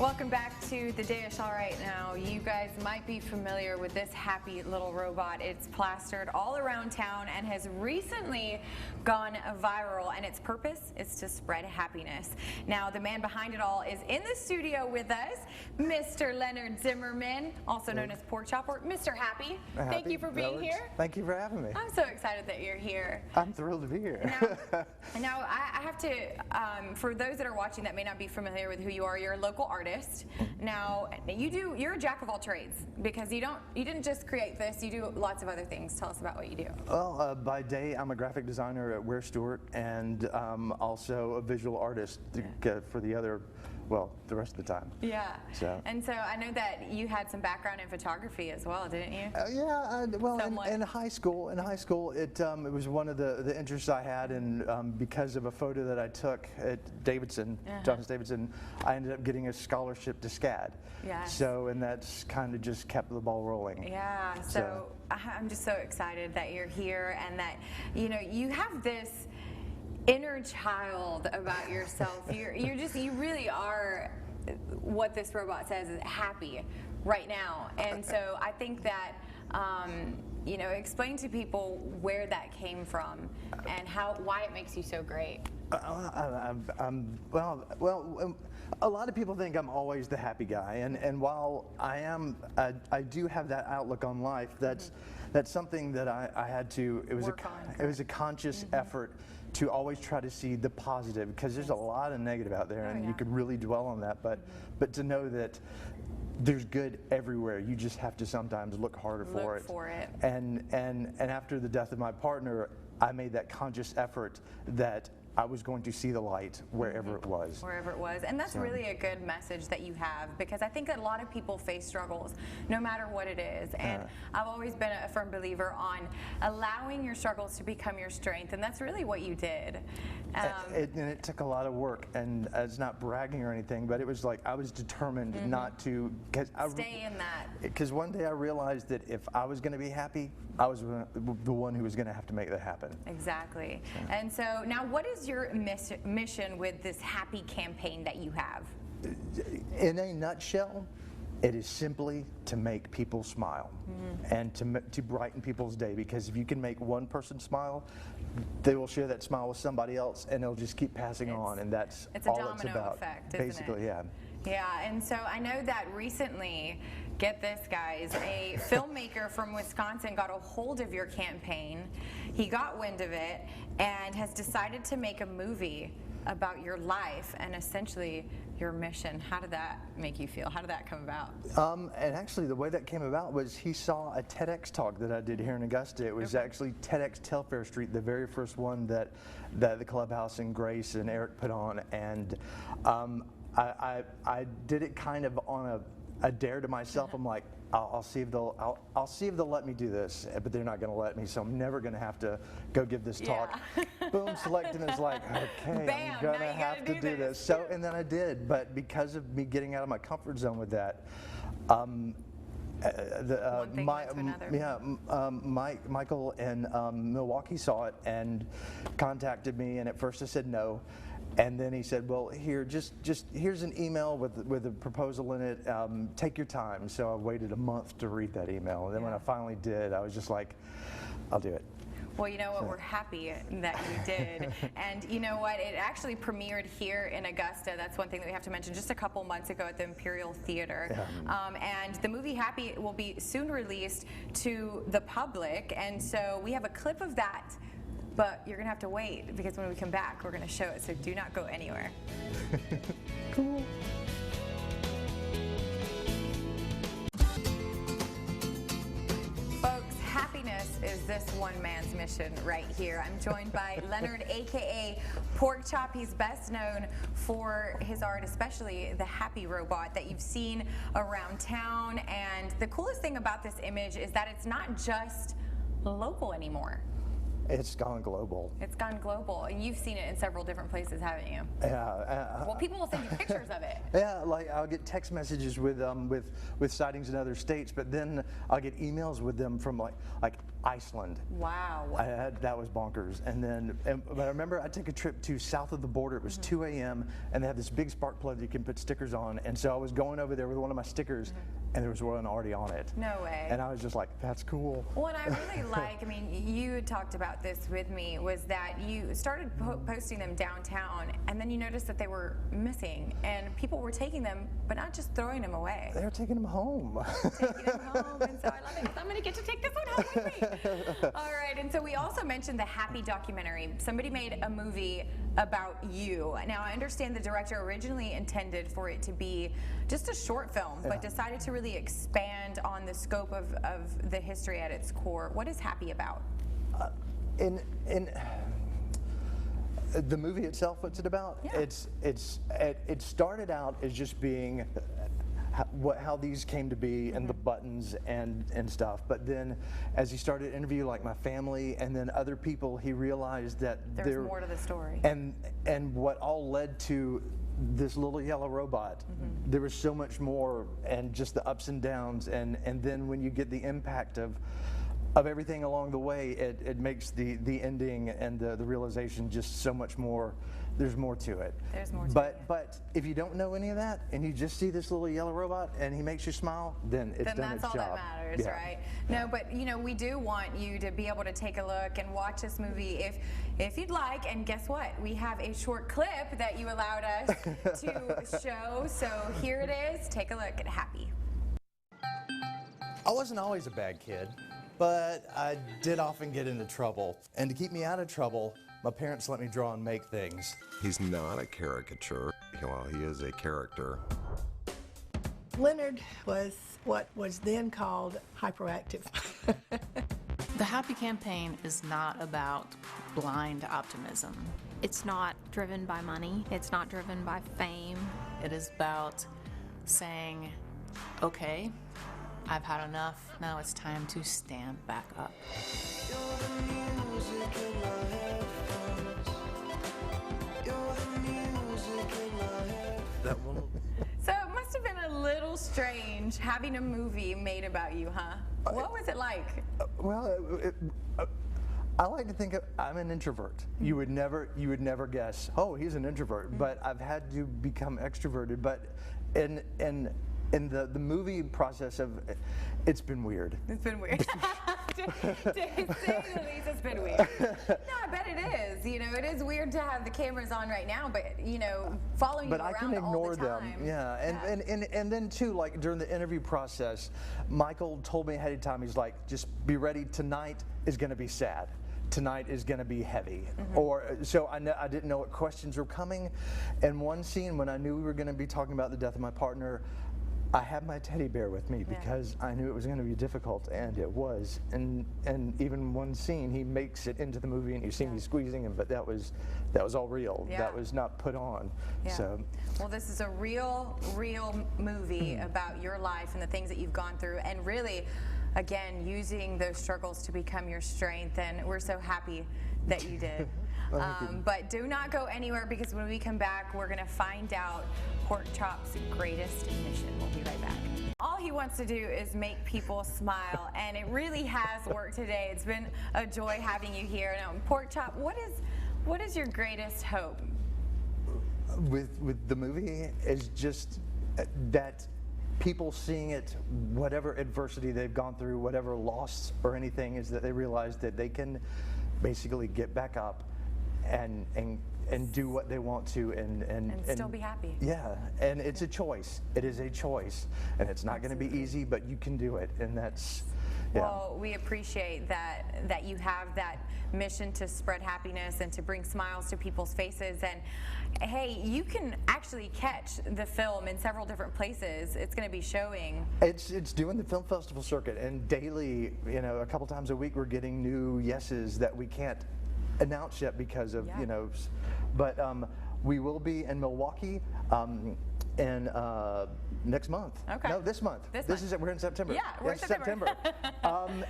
Welcome back to The Dish. All right, now you guys might be familiar with this happy little robot. It's plastered all around town and has recently gone viral, and its purpose is to spread happiness. Now, the man behind it all is in the studio with us, Mr. Leonard Zimmerman, also known as Pork Chop, or Mr. Happy. Thank you for being here. Thank you for having me. I'm so excited that you're here. I'm thrilled to be here. Now I have to, for those that are watching that may not be familiar with who you are, you're a local artist. Now, you're a jack of all trades, because you didn't just create this, you do lots of other things. Tell us about what you do. Well, by day, I'm a graphic designer at Ware Stewart, and also a visual artist for the rest of the time. Yeah. So. And so I know that you had some background in photography as well, didn't you? In high school, it was one of the interests I had, and because of a photo that I took at Davidson, Johns Davidson, I ended up getting a scholarship to SCAD. Yes. So, and that's kind of just kept the ball rolling. Yeah. So I'm just so excited that you're here, and that you have this inner child about yourself. You really are what this robot says is happy right now. And so I think that explain to people where that came from and why it makes you so great. A lot of people think I'm always the happy guy, and while I do have that outlook on life. That's something that I had to. It was a conscious effort to always try to see the positive, because there's a lot of negative out there, and you could really dwell on that. But to know that there's good everywhere, you just have to sometimes look harder for it. And after the death of my partner, I made that conscious effort that I was going to see the light wherever it was. Wherever it was. And that's really a good message that you have, because I think that a lot of people face struggles, no matter what it is. And I've always been a firm believer on allowing your struggles to become your strength, and that's really what you did. And it took a lot of work, and it's not bragging or anything, but it was like I was determined not to stay in that. Because one day I realized that if I was going to be happy, I was the one who was going to have to make that happen. Exactly. And so now, what is your mission with this happy campaign that you have? In a nutshell, it is simply to make people smile and to brighten people's day, because if you can make one person smile, they will share that smile with somebody else, and it'll just keep passing on, and that's all it's about. It's a domino effect, isn't it? Basically, yeah. Yeah, and so I know that recently, get this guys, a filmmaker from Wisconsin got a hold of your campaign. He got wind of it and has decided to make a movie about your life and essentially your mission. How did that make you feel? How did that come about? And actually, the way that came about was he saw a TEDx talk that I did here in Augusta. It was actually TEDx Telfair Street, the very first one that the Clubhouse and Grace and Eric put on, and I did it kind of on a dare to myself. I'm like, I'll see if they'll let me do this, but they're not going to let me, so I'm never going to have to go give this talk. Boom, selected, and it's like, okay, bam, I'm going to have to do this. So, and then I did, but because of me getting out of my comfort zone with that, Michael in Milwaukee saw it and contacted me, and at first I said no. And then he said, well, here's an email with a proposal in it. Take your time. So I waited a month to read that email. And then when I finally did, I was just like, I'll do it. Well, you know what? We're happy that you did. And you know what? It actually premiered here in Augusta. That's one thing that we have to mention. Just a couple months ago at the Imperial Theater. And the movie Happy will be soon released to the public. And so we have a clip of that. But you're going to have to wait, because when we come back, we're going to show it. So do not go anywhere. Cool. Folks, happiness is this one man's mission right here. I'm joined by Leonard, a.k.a. Pork Chop. He's best known for his art, especially the Happy Robot that you've seen around town. And the coolest thing about this image is that it's not just local anymore. It's gone global. It's gone global, and you've seen it in several different places, haven't you? Yeah. Well, people will send you pictures of it. Yeah, like I'll get text messages with sightings in other states, but then I'll get emails with them from like Iceland. Wow. That was bonkers. And then, but I remember I took a trip to south of the border. It was 2 a.m. and they have this big spark plug that you can put stickers on. And so I was going over there with one of my stickers, and there was one already on it. No way. And I was just like, that's cool. What I really like, I mean, you had talked about this with me, was that you started posting them downtown, and then you noticed that they were missing, and people were taking them, but not just throwing them away. They were taking them home. Taking them home, and so I love it, because I'm going to get to take this one home with me. All right, and so we also mentioned the Happy documentary. Somebody made a movie about you. Now, I understand the director originally intended for it to be just a short film, but decided to really expand on the scope of the history at its core. What is Happy about? In the movie itself, what's it about? Yeah. It started out as just being how these came to be and the buttons and stuff. But then as he started to interview like my family and then other people, he realized that There's more to the story. And what all led to this little yellow robot, there was so much more, and just the ups and downs, and then when you get the impact of everything along the way, it makes the ending and the realization just so much more. There's more to it. There's more to it. But if you don't know any of that and you just see this little yellow robot and he makes you smile, then it's done its job. Then that's all that matters, right? No, but you know, we do want you to be able to take a look and watch this movie if you'd like. And guess what? We have a short clip that you allowed us to show. So here it is. Take a look at Happy. I wasn't always a bad kid, but I did often get into trouble. And to keep me out of trouble, my parents let me draw and make things. He's not a caricature. Well, he is a character. Leonard was what was then called hyperactive. The Happy campaign is not about blind optimism. It's not driven by money. It's not driven by fame. It is about saying, okay, I've had enough. Now it's time to stand back up. That one. So it must have been a little strange having a movie made about you, huh? What was it like? Well, I like to think I'm an introvert. You would never guess, oh, he's an introvert. But I've had to become extroverted. But in the movie process of it's been weird. It's been weird. to say the least, it's been weird. No, I bet it is. You know, it is weird to have the cameras on right now, but you know, following you But I around can ignore all the them. time. Yeah, and then too, like during the interview process, Michael told me ahead of time. He's like, just be ready. Tonight is going to be sad. Tonight is going to be heavy. Or so I didn't know what questions were coming. And one scene when I knew we were going to be talking about the death of my partner, I had my teddy bear with me because I knew it was going to be difficult, and it was. And even one scene, he makes it into the movie, and you see me squeezing him, but that was all real. Yeah. That was not put on. Yeah. So, well, this is a real movie about your life and the things that you've gone through, and really, again, using those struggles to become your strength. And we're so happy that you did. But do not go anywhere, because when we come back, we're going to find out Pork Chop's greatest mission. We'll be right back. All he wants to do is make people smile, and it really has worked today. It's been a joy having you here. Now, Pork Chop, what is your greatest hope? with the movie is just that people seeing it, whatever adversity they've gone through, whatever loss or anything, is that they realize that they can basically get back up and do what they want to and still be happy. Yeah, and it's a choice. It is a choice, and it's not going to be easy, but you can do it, and that's. Yeah. Well, we appreciate that you have that mission to spread happiness and to bring smiles to people's faces. And hey, you can actually catch the film in several different places. It's going to be showing. It's doing the film festival circuit, and daily, a couple times a week, we're getting new yeses that we can't announce yet because of but we will be in Milwaukee in next month. Okay. No, this month. This is it. We're in September. Yeah, we're in September.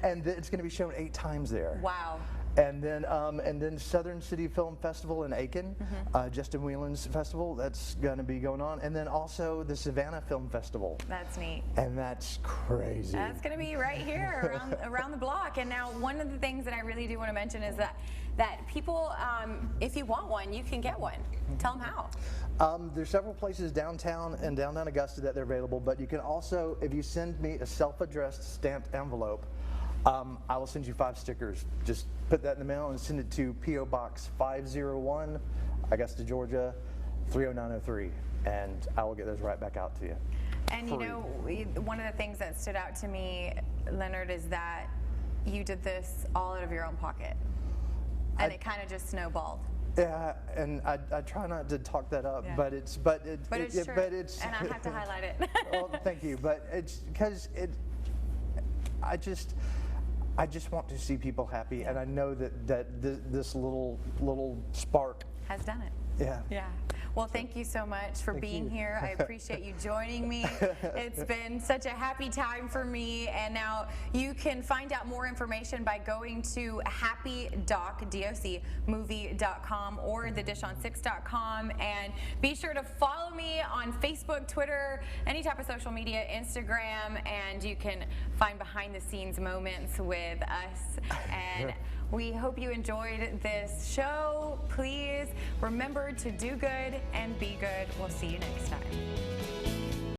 And it's going to be shown 8 times there. Wow. And then Southern City Film Festival in Aiken, Justin Whelan's festival, that's going to be going on. And then also the Savannah Film Festival. That's neat. And that's crazy. That's going to be right here around the block. And now one of the things that I really do want to mention is that people, if you want one, you can get one. Tell them how. There's several places downtown and downtown Augusta that they're available, but you can also, if you send me a self-addressed stamped envelope, I will send you 5 stickers. Just put that in the mail and send it to P.O. Box 501, Augusta, Georgia, 30903, and I will get those right back out to you. And you know, one of the things that stood out to me, Leonard, is that you did this all out of your own pocket, and it kind of just snowballed. Yeah, and I try not to talk that up, Yeah. but it's true. but it's And I have to highlight it. Well, thank you, but it's because I just want to see people happy, and I know that this little spark Has done it. Yeah. Yeah. Well, thank you so much for being here. I appreciate you joining me. It's been such a happy time for me. And now you can find out more information by going to happydocmovie.com or thedishon6.com. And be sure to follow me on Facebook, Twitter, any type of social media, Instagram, and you can find behind the scenes moments with us. And we hope you enjoyed this show. Please remember to do good and be good. We'll see you next time.